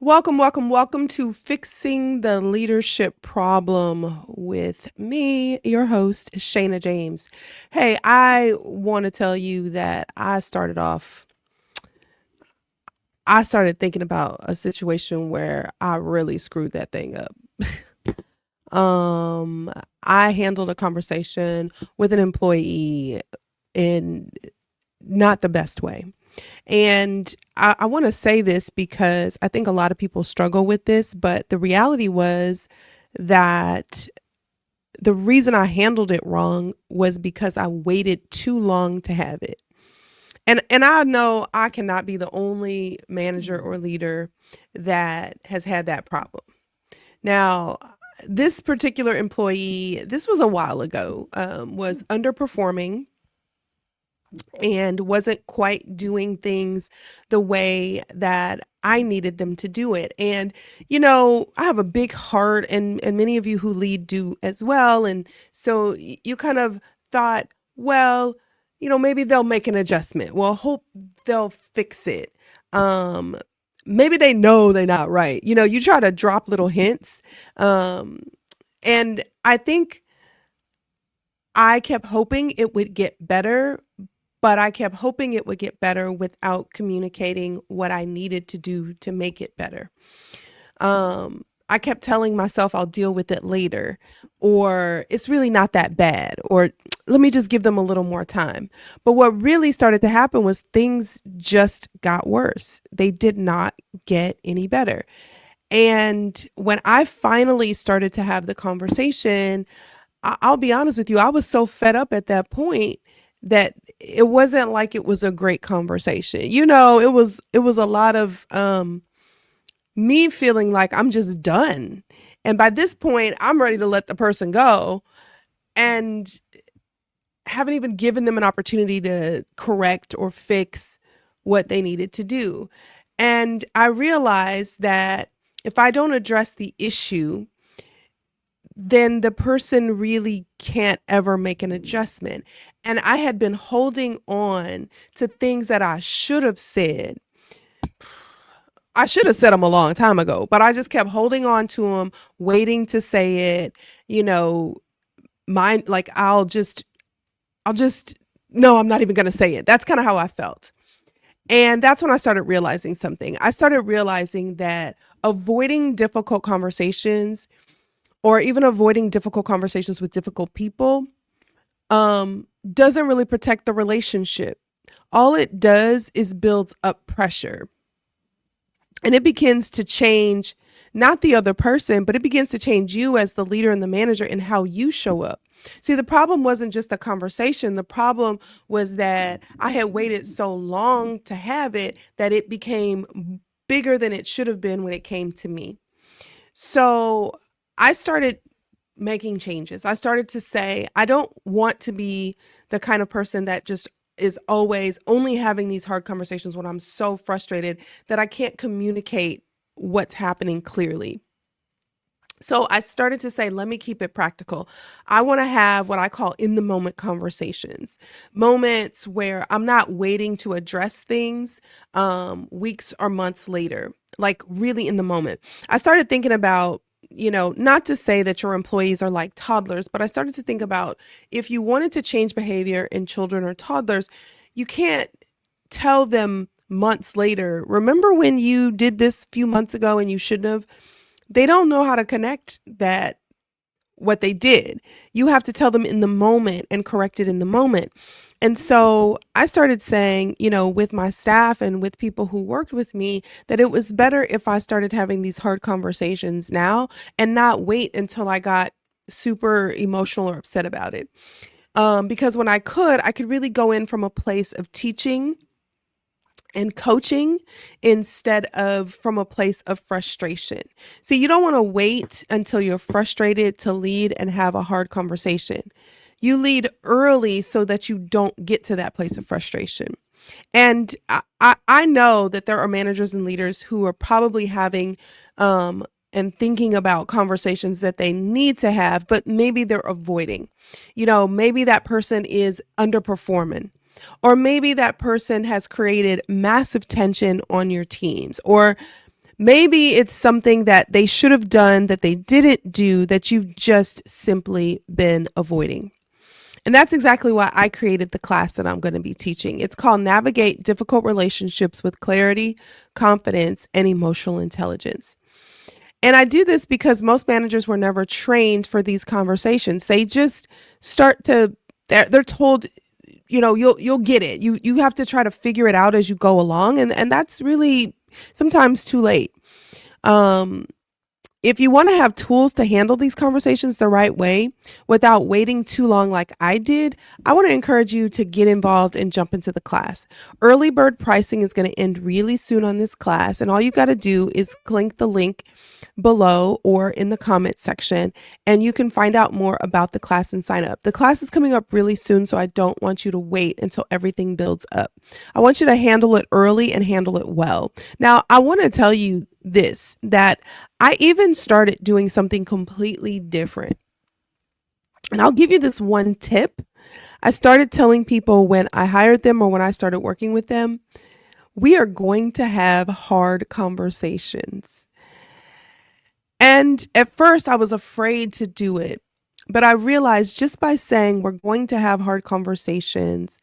Welcome to Fixing the Leadership Problem with me, your host, Shayna James. Hey, I want to tell you that I started thinking about a situation where I really screwed that thing up. Um, I handled a conversation with an employee in not the best way. And I want to say this because I think a lot of people struggle with this, but the reality was that the reason I handled it wrong was because I waited too long to have it. And I know I cannot be the only manager or leader that has had that problem. Now, this particular employee, this was a while ago, was underperforming and wasn't quite doing things the way that I needed them to do it. And I have a big heart and many of you who lead do as well. And so you kind of thought, well, maybe they'll make an adjustment. Well, hope they'll fix it. Um Maybe they know they're not right. You try to drop little hints. Um and I think I kept hoping it would get better, but I kept hoping it would get better without communicating what I needed to do to make it better. I kept telling myself I'll deal with it later, or it's really not that bad, or let me just give them a little more time. But what really started to happen was things just got worse. They did not get any better. And when I finally started to have the conversation, I'll be honest with you, I was so fed up at that point that it wasn't like it was a great conversation. It was a lot of me feeling like I'm just done. And by this point, I'm ready to let the person go and haven't even given them an opportunity to correct or fix what they needed to do. And I realized that if I don't address the issue, then the person really can't ever make an adjustment. And I had been holding on to things that I should have said. I should have said them a long time ago, but I just kept holding on to them, waiting to say it. You know, mine, like, I'll just, no, I'm not even going to say it. That's kind of how I felt. And that's when I started realizing something. I started realizing that avoiding difficult conversations or even avoiding difficult conversations with difficult people doesn't really protect the relationship. All it does is builds up pressure, and it begins to change not the other person, but it begins to change you as the leader and the manager and how you show up. See, the problem wasn't just the conversation. The problem was that I had waited so long to have it that it became bigger than it should have been when it came to me. So I started making changes. I started to say, I don't want to be the kind of person that just is always only having these hard conversations when I'm so frustrated that I can't communicate what's happening clearly. So I started to say, let me keep it practical. I want to have what I call in the moment conversations, moments where I'm not waiting to address things weeks or months later, like really in the moment. I started thinking about, not to say that your employees are like toddlers, but I started to think about if you wanted to change behavior in children or toddlers, you can't tell them months later, remember when you did this a few months ago and you shouldn't have? They don't know how to connect that what they did. You have to tell them in the moment and correct it in the moment. And so I started saying, with my staff and with people who worked with me, that it was better if I started having these hard conversations now and not wait until I got super emotional or upset about it. Because when I could really go in from a place of teaching and coaching instead of from a place of frustration. See, you don't want to wait until you're frustrated to lead and have a hard conversation. You lead early so that you don't get to that place of frustration. And I know that there are managers and leaders who are probably having and thinking about conversations that they need to have, but maybe they're avoiding. Maybe that person is underperforming. Or maybe that person has created massive tension on your teams, or Maybe it's something that they should have done that they didn't do that you've just simply been avoiding. And that's exactly why I created the class that I'm going to be teaching. It's called Navigate Difficult Relationships with Clarity, Confidence, and Emotional Intelligence. And I do this because most managers were never trained for these conversations. They just start to they're told, you'll get it. You have to try to figure it out as you go along, and that's really sometimes too late. Um if you want to have tools to handle these conversations the right way without waiting too long like I did, I want to encourage you to get involved and jump into the class. Early bird pricing is going to end really soon on this class, and all you got to do is click the link below or in the comment section, and you can find out more about the class and sign up. The class is coming up really soon, so I don't want you to wait until everything builds up. I want you to handle it early and handle it well. Now, I want to tell you this, that I even started doing something completely different. And I'll give you this one tip. I started telling people when I hired them or when I started working with them, we are going to have hard conversations. And at first, I was afraid to do it. But I realized just by saying we're going to have hard conversations,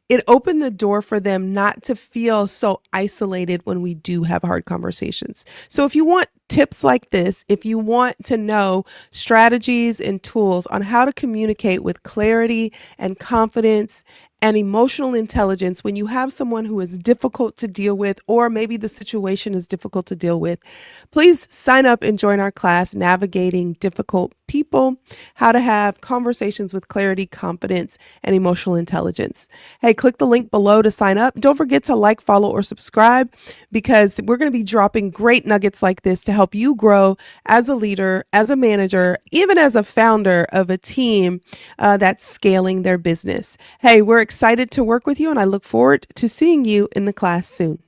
it opened the door for them not to feel so isolated when we do have hard conversations. So if you want tips like this, if you want to know strategies and tools on how to communicate with clarity and confidence and emotional intelligence when you have someone who is difficult to deal with, or maybe the situation is difficult to deal with, please sign up and join our class, Navigating Difficult People, How to Have Conversations with Clarity, Confidence, and Emotional Intelligence. Hey, click the link below to sign up. Don't forget to like, follow, or subscribe, because we're going to be dropping great nuggets like this to help you grow as a leader, as a manager, even as a founder of a team that's scaling their business. Hey, we're excited to work with you, and I look forward to seeing you in the class soon.